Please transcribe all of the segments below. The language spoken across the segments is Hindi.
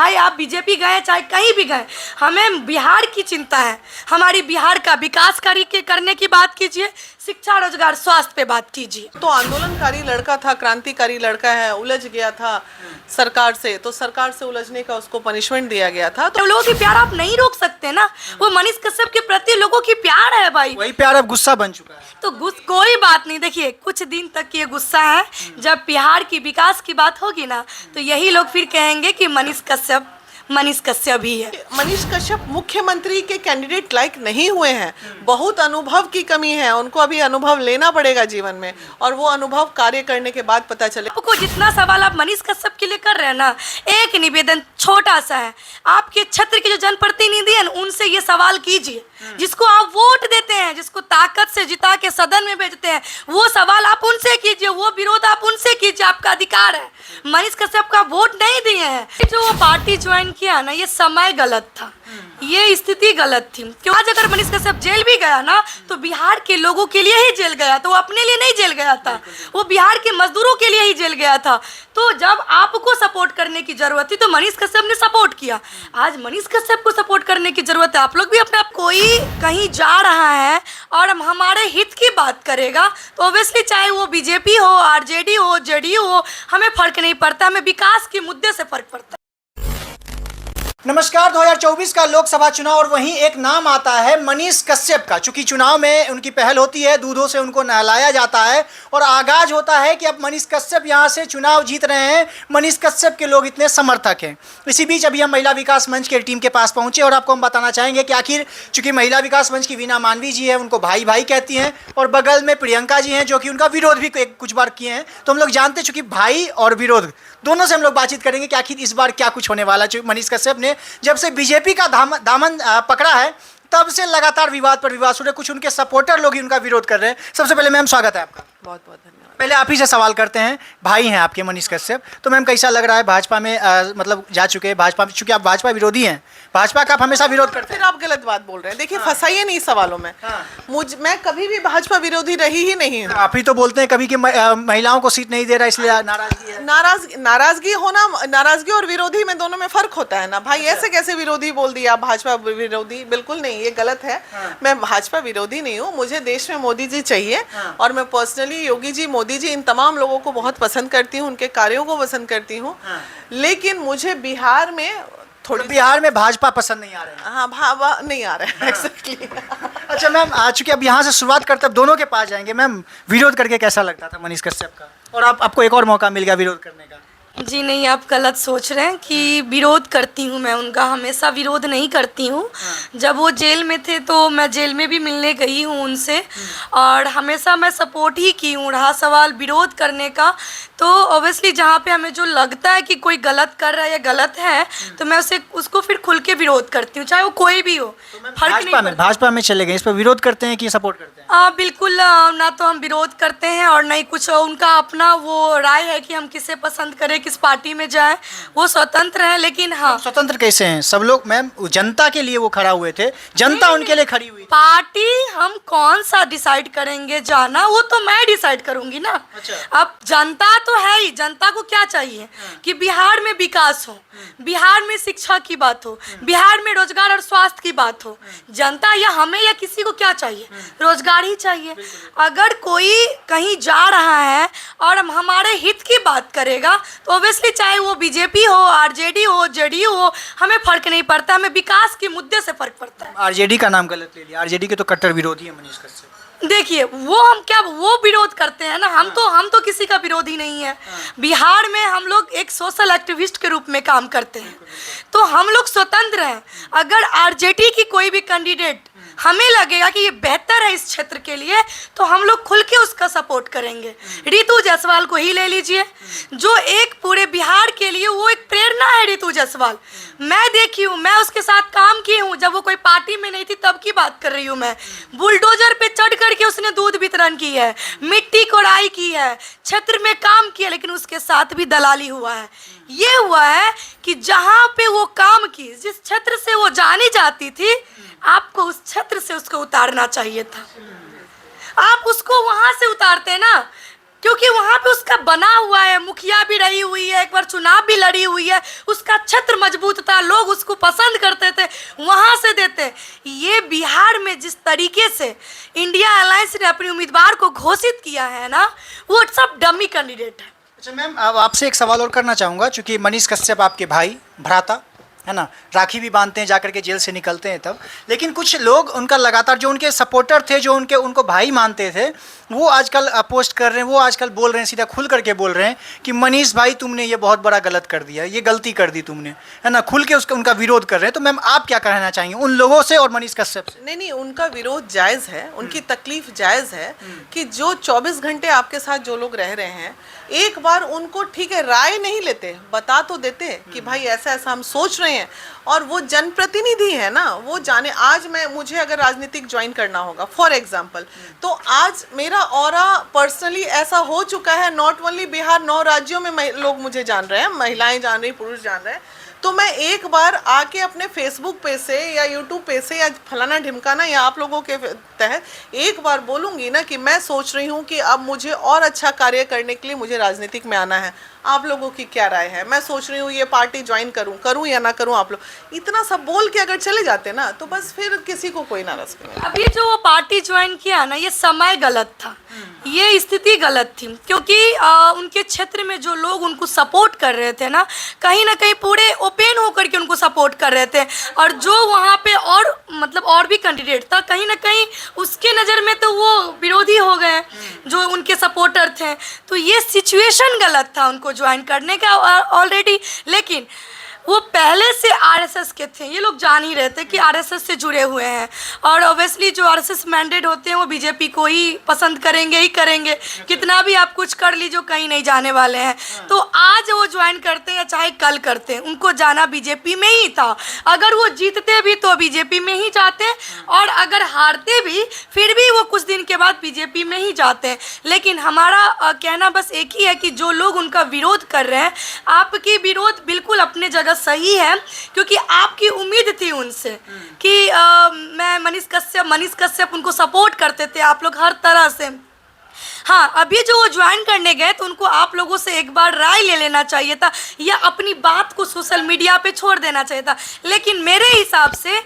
चाहे आप बीजेपी गए चाहे कहीं भी गए, हमें बिहार की चिंता है। हमारी बिहार का विकास करने की बात कीजिए, शिक्षा, रोजगार, स्वास्थ्य पे बात कीजिए। तो आंदोलनकारी लड़का था, क्रांतिकारी लड़का है, उलझ गया था सरकार से, तो सरकार से उलझने का उसको पनिशमेंट दिया गया था। तो लोगों की प्यार आप नहीं रोक सकते ना, वो मनीष कश्यप के प्रति लोगों की प्यार है भाई। वही प्यार अब गुस्सा बन चुका है। तो कोई बात नहीं, देखिए कुछ दिन तक ये गुस्सा है, जब बिहार की विकास की बात होगी ना तो यही लोग फिर कहेंगे कि मनीष कश्यप ही है। मनीष कश्यप मुख्यमंत्री के कैंडिडेट लायक नहीं हुए हैं, बहुत अनुभव की कमी है, उनको अभी अनुभव लेना पड़ेगा जीवन में, और वो अनुभव कार्य करने के बाद पता चले। आपको जितना सवाल आप मनीष कश्यप के लिए कर रहे हैं ना, एक निवेदन छोटा सा है, आपके क्षेत्र के जो जनप्रतिनिधि हैं उनसे ये सवाल कीजिए, जिसको आप वोट देते हैं, जिसको ताकत से जिता के सदन में भेजते हैं, वो सवाल आप उनसे कीजिए, वो विरोध आप उनसे कीजिए, आपका अधिकार है। मनीष कश्यप का वोट नहीं दिए हैं, जो वो पार्टी ज्वाइन किया ना, ये समय गलत था, ये स्थिति गलत थी। क्यों आज अगर मनीष कश्यप जेल भी गया ना तो बिहार के लोगों के लिए ही जेल गया, तो वो अपने लिए नहीं जेल गया था, वो बिहार के मजदूरों के लिए ही जेल गया था। तो जब आपको सपोर्ट करने की जरूरत थी तो मनीष कश्यप ने सपोर्ट किया, आज मनीष कश्यप को सपोर्ट करने की जरूरत है। आप लोग भी अपने आप, कोई कहीं जा रहा है और हमारे हित की बात करेगा तो ऑब्वियसली चाहे वो बीजेपी हो, आरजेडी हो, जेडीयू हो, हमें फर्क नहीं पड़ता, हमें विकास के मुद्दे से फर्क पड़ता है। नमस्कार। 2024 का लोकसभा चुनाव और वहीं एक नाम आता है मनीष कश्यप का। चूंकि चुनाव में उनकी पहल होती है, दूधों से उनको नहलाया जाता है और आगाज होता है कि अब मनीष कश्यप यहां से चुनाव जीत रहे हैं, मनीष कश्यप के लोग इतने समर्थक हैं। इसी बीच अभी हम महिला विकास मंच के टीम के पास पहुंचे और आपको हम बताना चाहेंगे कि आखिर चूंकि महिला विकास मंच की वीना मानवी जी है, उनको भाई भाई कहती हैं, और बगल में प्रियंका जी हैं जो कि उनका विरोध भी कुछ बार किए हैं। तो हम लोग जानते चूंकि भाई और विरोध दोनों से हम लोग बातचीत करेंगे कि आखिर इस बार क्या कुछ होने वाला है। मनीष कश्यप ने जब से बीजेपी का दामन पकड़ा है तब से लगातार विवाद पर विवाद हो रहे, कुछ उनके सपोर्टर लोग ही उनका विरोध कर रहे हैं। सबसे पहले मैम स्वागत है आपका। बहुत बहुत धन्यवाद। पहले आप ही से सवाल करते हैं, भाई हैं आपके मनीष कश्यप, तो मैम कैसा लग रहा है भाजपा में मतलब जा चुके हैं भाजपा में, चूंकि आप भाजपा विरोधी हैं, भाजपा का आप हमेशा विरोध करते हैं। फिर आप गलत बात बोल रहे हैं। देखिए फंसाइए नहीं सवालों में। मैं कभी भी भाजपा विरोधी रही ही नहीं हूँ। आप ही तो बोलते हैं कभी कि महिलाओं को सीट नहीं दे रहा इसलिए नाराजगी है। नाराजगी और विरोधी में दोनों में फर्क होता है ना भाई। ऐसे कैसे विरोधी बोल दिया, भाजपा विरोधी? बिल्कुल नहीं, ये गलत है। मैं भाजपा विरोधी नहीं हूँ, मुझे देश में मोदी जी चाहिए और मैं पर्सनली योगी जी, मोदी जी, इन तमाम लोगों को बहुत पसंद करती हूँ, उनके कार्यों को पसंद करती हूँ। लेकिन मुझे बिहार में बिहार में भाजपा पसंद नहीं आ रहे हैं। हाँ, भावा नहीं आ रहा है एक्जेक्टली। अच्छा मैम, आ चुके अब यहाँ से शुरुआत करते अब दोनों के पास जाएंगे। मैम विरोध करके कैसा लगता था मनीष कश्यप का, और आपको एक और मौका मिल गया विरोध करने का? जी नहीं, आप गलत सोच रहे हैं कि विरोध करती हूँ मैं उनका, हमेशा विरोध नहीं करती हूँ। जब वो जेल में थे तो मैं जेल में भी मिलने गई हूँ उनसे, और हमेशा मैं सपोर्ट ही की हूँ। रहा सवाल विरोध करने का, तो ऑब्वियसली जहाँ पे हमें जो लगता है कि कोई गलत कर रहा है या गलत है तो मैं उसको फिर खुल के विरोध करती हूँ, चाहे वो कोई भी हो। भाजपा में चले गए, इस पर विरोध करते हैं कि सपोर्ट करते हैं? बिल्कुल ना तो हम विरोध करते हैं और नहीं कुछ, उनका अपना वो राय है कि हम किसे पसंद करें, किस पार्टी में जाएं, वो स्वतंत्र है। लेकिन हाँ, स्वतंत्र कैसे हैं? सब लोग मैम जनता के लिए वो खड़ा हुए थे, जनता उनके लिए खड़ी हुई। पार्टी हम कौन सा डिसाइड करेंगे जाना, वो तो मैं डिसाइड करूंगी ना। अच्छा। अब जनता तो है ही, जनता को क्या चाहिए कि बिहार में विकास हो, बिहार में शिक्षा की बात हो, बिहार में रोजगार और स्वास्थ्य की बात हो। जनता या हमें या किसी को क्या चाहिए? रोजगार ही चाहिए। अगर कोई कहीं जा रहा है और हमारे हित की बात करेगा तो ऑब्वियसली चाहे वो बीजेपी हो, आरजेडी हो, जेडीयू हो, हमें फर्क नहीं पड़ता, हमें विकास के मुद्दे से फर्क पड़ता है। आरजेडी का नाम गलत ले लिया, आरजेडी के तो कट्टर विरोधी है मनीष कश्यप। देखिए वो विरोध करते हैं ना, हम तो किसी का विरोधी नहीं है। बिहार में हम लोग एक सोशल एक्टिविस्ट के रूप में काम करते हैं, तो हम लोग स्वतंत्र हैं। अगर आरजेडी की कोई भी कैंडिडेट हमें लगेगा कि ये बेहतर है इस क्षेत्र के लिए तो हम लोग खुल के उसका सपोर्ट करेंगे। रितु जायसवाल को ही ले लीजिए, जो एक पूरे बिहार के लिए वो एक प्रेरणा है। रितु जायसवाल मैं देखी हूँ, मैं उसके साथ काम की हूँ, जब वो कोई पार्टी में नहीं थी तब की बात कर रही हूँ मैं। बुलडोजर पे चढ़ करके उसने दूध वितरण की है, मिट्टी कोड़ाई की है, क्षेत्र में काम किया, लेकिन उसके साथ भी दलाली हुआ है। ये हुआ है कि जहाँ पे वो काम की, जिस क्षेत्र से वो जानी जाती थी, आपको उस क्षेत्र से उसको उतारना चाहिए था। आप उसको वहां से उतारते ना क्योंकि वहां पे उसका बना हुआ है, मुखिया भी रही हुई है, एक बार चुनाव भी लड़ी हुई है, उसका छत्र मजबूत था, लोग उसको पसंद करते थे, वहां से देते। ये बिहार में जिस तरीके से इंडिया अलायंस ने अपनी उम्मीदवार को घोषित किया है ना, वो सब डमी कैंडिडेट है। अच्छा मैम, अब आपसे एक सवाल और करना चाहूँगा, चूँकि मनीष कश्यप आपके भाई भ्राता है ना, राखी भी बांधते हैं जाकर के जेल से निकलते हैं तब, लेकिन कुछ लोग उनका लगातार जो उनके सपोर्टर थे, जो उनको भाई मानते थे, वो आजकल पोस्ट कर रहे हैं, वो आजकल बोल रहे हैं, सीधा खुल करके बोल रहे हैं कि मनीष भाई तुमने ये बहुत बड़ा गलत कर दिया, ये गलती कर दी तुमने, है ना, खुल के उनका विरोध कर रहे हैं। तो मैम आप क्या कहना चाहेंगे उन लोगों से और मनीष कश्यप से? नहीं, उनका विरोध जायज़ है, उनकी तकलीफ जायज़ है कि जो 24 घंटे आपके साथ जो लोग रह रहे हैं, एक बार उनको ठीक है राय नहीं लेते, बता तो देते कि भाई ऐसा ऐसा हम सोच रहे हैं, और वो जनप्रतिनिधि है ना, वो जाने। आज मुझे अगर राजनीतिक ज्वाइन करना होगा फॉर एग्जांपल, तो आज मेरा ऑरा पर्सनली ऐसा हो चुका है, नॉट ओनली बिहार, 9 राज्यों में लोग मुझे जान रहे हैं, महिलाएं जान रही, पुरुष जान रहे हैं। तो मैं एक बार आके अपने फेसबुक पे से या यूट्यूब पे से या फलाना ढिमकाना या आप लोगों के तहत एक बार बोलूँगी ना कि मैं सोच रही हूँ कि अब मुझे और अच्छा कार्य करने के लिए मुझे राजनीतिक में आना है। आप लोगों की क्या राय है? मैं सोच रही हूँ ये पार्टी ज्वाइन करूँ या ना करूँ। आप लोग इतना सब बोल के अगर चले जाते ना, तो बस फिर किसी को कोई नाराज नहीं। अभी जो वो पार्टी ज्वाइन किया ना, ये समय गलत था, ये स्थिति गलत थी, क्योंकि उनके क्षेत्र में जो लोग उनको सपोर्ट कर रहे थे ना कहीं पूरे ओपन होकर के उनको सपोर्ट कर रहे थे, और जो वहाँ पे और भी कैंडिडेट था, कहीं ना कहीं उसके नज़र में तो वो विरोधी हो गए जो उनके सपोर्टर थे। तो ये सिचुएशन गलत था उनको ज्वाइन करने का ऑलरेडी। लेकिन वो पहले से आरएसएस के थे, ये लोग जान ही रहे थे कि आरएसएस से जुड़े हुए हैं, और ऑब्वियसली जो आरएसएस मैंडेट होते हैं वो बीजेपी को ही पसंद करेंगे ही करेंगे, कितना भी आप कुछ कर लीजिए कहीं नहीं जाने वाले हैं। तो आज वो ज्वाइन करते हैं चाहे कल करते हैं, उनको जाना बीजेपी में ही था। अगर वो जीतते भी तो बीजेपी में ही जाते, और अगर हारते भी फिर भी वो कुछ दिन के बाद बीजेपी में ही जाते हैं। लेकिन हमारा कहना बस एक ही है कि जो लोग उनका विरोध कर रहे हैं, आपकी विरोध बिल्कुल अपने जगह सही है, क्योंकि आपकी उम्मीद थी उनसे कि मैं मनीष कश्यप उनको सपोर्ट करते थे आप लोग हर तरह से। हाँ, अभी जो वो ज्वाइन करने गए तो उनको आप लोगों से एक बार राय ले लेना चाहिए था, या अपनी बात को सोशल मीडिया पे छोड़ देना चाहिए था। लेकिन मेरे हिसाब से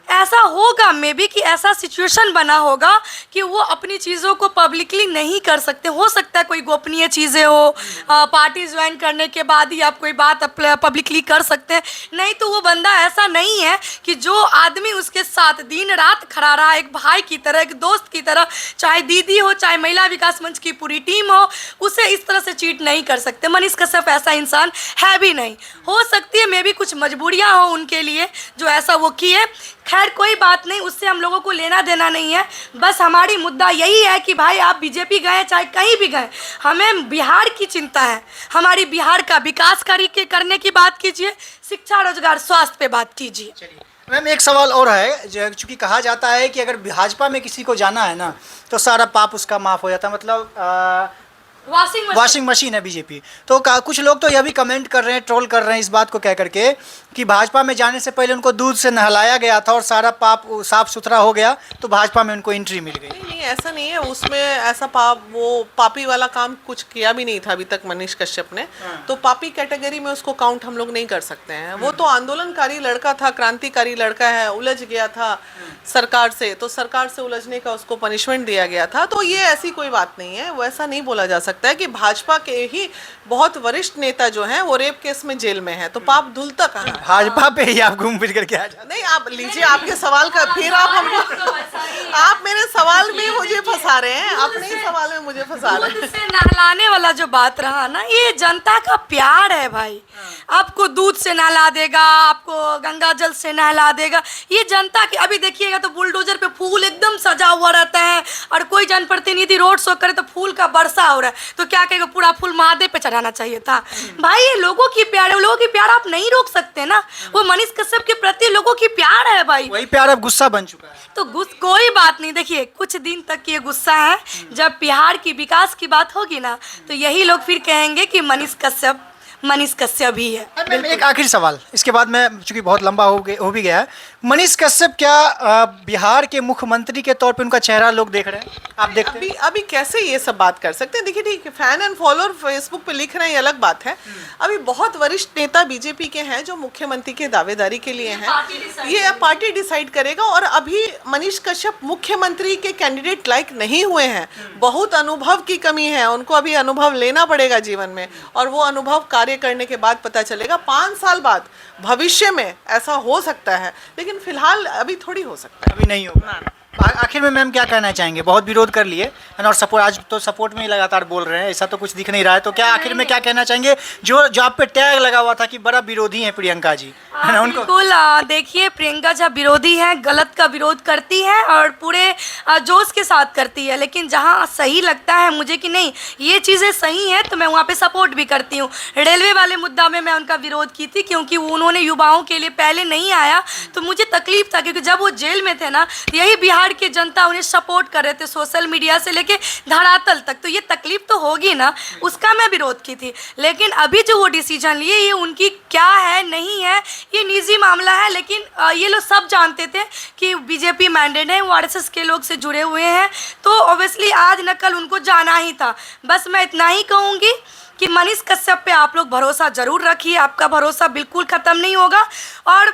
ऐसा होगा मे बी कि ऐसा सिचुएशन बना होगा कि वो अपनी चीज़ों को पब्लिकली नहीं कर सकते। हो सकता है कोई गोपनीय चीज़ें हो, पार्टी ज्वाइन करने के बाद ही आप कोई बात पब्लिकली कर सकते हैं, नहीं तो वो बंदा ऐसा नहीं है कि जो आदमी उसके साथ दिन रात खड़ा रहा, एक भाई की तरह, एक दोस्त की तरह, चाहे दीदी हो चाहे महिला विकास मंच की पूरी टीम हो, उसे इस तरह से चीट नहीं कर सकते। मनीष कश्यप ऐसा इंसान है भी नहीं। हो सकती है मे बी कुछ मजबूरियाँ हो उनके लिए जो ऐसा वो किए, खैर कोई बात नहीं, उससे हम लोगों को लेना देना नहीं है। बस हमारी मुद्दा यही है कि भाई आप बीजेपी गए चाहे कहीं भी गए, हमें बिहार की चिंता है, हमारी बिहार का विकास करने की बात कीजिए, शिक्षा रोजगार स्वास्थ्य पे बात कीजिए। मैम एक सवाल और है, चूँकि कहा जाता है कि अगर भाजपा में किसी को जाना है ना तो सारा पाप उसका माफ़ हो जाता है, मतलब वॉशिंग मशीन है बीजेपी। तो कुछ लोग तो यह भी कमेंट कर रहे हैं, ट्रोल कर रहे हैं इस बात को कह करके कि भाजपा में जाने से पहले उनको दूध से नहलाया गया था और सारा पाप साफ सुथरा हो गया तो भाजपा में उनको एंट्री मिल गई। नहीं, ऐसा नहीं है, उसमें ऐसा वो पापी वाला काम कुछ किया भी नहीं था अभी तक मनीष कश्यप ने। तो पापी कैटेगरी में उसको काउंट हम लोग नहीं कर सकते हैं। वो तो आंदोलनकारी लड़का था, क्रांतिकारी लड़का है, उलझ गया था सरकार से, तो सरकार से उलझने का उसको पनिशमेंट दिया गया था। तो ये ऐसी कोई बात नहीं है, वैसा नहीं बोला जा सकता है कि भाजपा के ही बहुत वरिष्ठ नेता जो हैं वो रेप केस में जेल में है, तो पाप धुलता कहाँ? भाजपा पे ही आप घूम फिर करके आ जाते। नहीं, आप लीजिए आपके सवाल का, फिर आप हमको आप मेरे सवाल में मुझे फंसा रहे हैं, अपने ही सवाल में मुझे फंसा रहे हैं। दूध से नहलाने वाला जो बात रहा ना, ये जनता का प्यार है भाई। आपको दूध से नहला देगा, आपको गंगा जल से नहला देगा, ये जनता की। अभी देखिएगा तो बुलडोजर पे फूल एकदम सजा हुआ रहता है, और कोई जनप्रतिनिधि रोड शो करे तो फूल का वर्षा हो रहा है, तो क्या कहेगा पूरा फूल महादेव पे चढ़ाना चाहिए था। भाई ये लोगों की प्यार है, लोगों की प्यार आप नहीं रोक सकते ना। वो मनीष कश्यप के प्रति लोगों की प्यार है भाई, वही प्यार अब गुस्सा बन चुका है। तो कोई बात नहीं। देखिए कुछ दिन तक ये गुस्सा है, जब बिहार की विकास की बात होगी ना तो यही लोग फिर कहेंगे कि मनीष कश्यप मनीष कश्यप ही है। मैम एक आखिरी सवाल, इसके बाद मैं, चूंकि बहुत लंबा हो भी गया है, मनीष कश्यप क्या बिहार के मुख्यमंत्री के तौर पे उनका चेहरा लोग देख रहे हैं, आप देखते हैं? अभी कैसे ये सब बात कर सकते हैं? देखिए ठीक है, फैन एंड फॉलोअर फेसबुक पे लिख रहे हैं, ये अलग बात है। अभी बहुत वरिष्ठ नेता बीजेपी के हैं जो मुख्यमंत्री के दावेदारी के लिए हैं, ये पार्टी डिसाइड करेगा। और अभी मनीष कश्यप मुख्यमंत्री के कैंडिडेट लायक नहीं हुए हैं, बहुत अनुभव की कमी है, उनको अभी अनुभव लेना पड़ेगा जीवन में, और वो अनुभव कार्य करने के बाद पता चलेगा। 5 साल बाद भविष्य में ऐसा हो सकता है, लेकिन फिलहाल अभी थोड़ी हो सकता है, अभी नहीं होगा। आखिर में मैम क्या कहना चाहेंगे? बहुत विरोध कर लिए है ना, और सपोर्ट, आज तो सपोर्ट में ही लगातार बोल रहे हैं, ऐसा तो कुछ दिख नहीं रहा है, तो क्या आखिर में क्या कहना चाहेंगे जो आप पे टैग लगा हुआ था कि बड़ा विरोधी हैं प्रियंका जी, है ना, उनको? बिल्कुल, देखिए प्रियंका जब विरोधी है, गलत का विरोध करती है और पूरे जोश के साथ करती है, लेकिन जहाँ सही लगता है मुझे कि नहीं ये चीज़ें सही हैं तो मैं वहाँ पे सपोर्ट भी करती हूँ। रेलवे वाले मुद्दा में मैं उनका विरोध की थी, क्योंकि उन्होंने युवाओं के लिए पहले नहीं आया तो मुझे तकलीफ था, क्योंकि जब वो जेल में थे ना, यही बिहार की जनता उन्हें सपोर्ट कर रहे थे, सोशल मीडिया से लेके धरातल तक, तो ये तकलीफ तो होगी ना, उसका मैं विरोध की थी। लेकिन अभी जो वो डिसीजन लिए, ये उनकी क्या है नहीं है, ये निजी मामला है, लेकिन ये लोग सब जानते थे कि बीजेपी मैंडेट है, वो आरएसएस के लोग से जुड़े हुए हैं, तो ऑब्वियसली आज न कल उनको जाना ही था। बस मैं इतना ही कहूँगी कि मनीष कश्यप पे आप लोग भरोसा जरूर रखिए, आपका भरोसा बिल्कुल ख़त्म नहीं होगा। और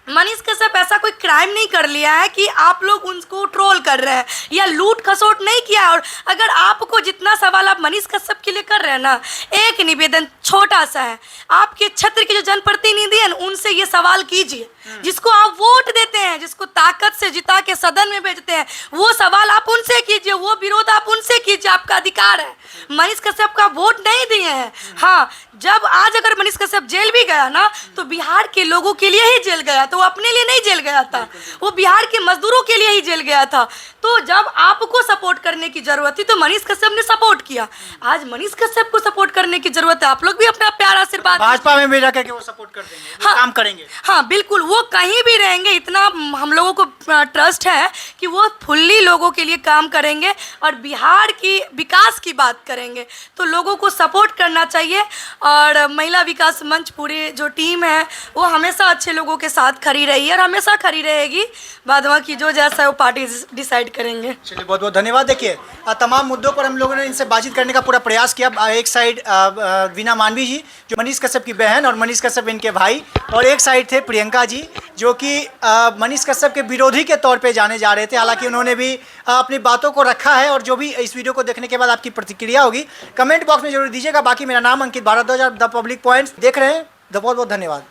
मनीष कश्यप ऐसा कोई क्राइम नहीं कर लिया है कि आप लोग उनको ट्रोल कर रहे हैं या लूट खसोट नहीं किया है। और अगर आपको जितना सवाल आप मनीष कश्यप के लिए कर रहे हैं ना, एक निवेदन छोटा सा है, आपके क्षेत्र के जो जनप्रतिनिधि हैं उनसे ये सवाल कीजिए, जिसको आप वोट देते हैं, जिसको ताकत से जिता के सदन में भेजते हैं, वो सवाल आप उनसे कीजिए, वो विरोध आप उनसे कीजिए, आपका अधिकार है। मनीष कश्यप का वोट नहीं दिए हैं। हाँ, जब आज अगर मनीष कश्यप जेल भी गया ना, तो बिहार के लोगों के लिए ही जेल गया, तो वो अपने लिए नहीं जेल गया था, वो बिहार के मजदूरों के लिए ही जेल गया था। तो जब आपको सपोर्ट करने की जरूरत थी तो मनीष कश्यप ने सपोर्ट किया, आज मनीष कश्यप को सपोर्ट करने की जरूरत है, आप लोग भी अपना प्यार आशीर्वाद भाजपा में भी जाकर के वो सपोर्ट कर देंगे, वो काम करेंगे। हाँ बिल्कुल, वो कहीं भी रहेंगे, इतना हम लोगों को ट्रस्ट है कि वो फुल्ली लोगों के लिए काम करेंगे और बिहार की विकास की बात करेंगे। तो लोगों को सपोर्ट करना चाहिए, और महिला विकास मंच पूरी जो टीम है वो हमेशा अच्छे लोगों के साथ खड़ी रही है और हमेशा खड़ी रहेगी। बाद बाकी जो जैसा है वो पार्टी डिसाइड करेंगे। चलिए, बहुत बहुत धन्यवाद। देखिए, तमाम मुद्दों पर हम लोगों ने इनसे बातचीत करने का पूरा प्रयास किया। एक साइड वीना मानवी जी जो मनीष कश्यप की बहन और मनीष कश्यप इनके भाई, और एक साइड थे प्रियंका जी जो कि मनीष कश्यप के विरोधी के तौर पे जाने जा रहे थे। हालांकि उन्होंने भी अपनी बातों को रखा है, और जो भी इस वीडियो को देखने के बाद आपकी प्रतिक्रिया होगी कमेंट बॉक्स में जरूर दीजिएगा। बाकी मेरा नाम अंकित भारद्वाज, द पब्लिक पॉइंट्स देख रहे हैं। बहुत बहुत धन्यवाद।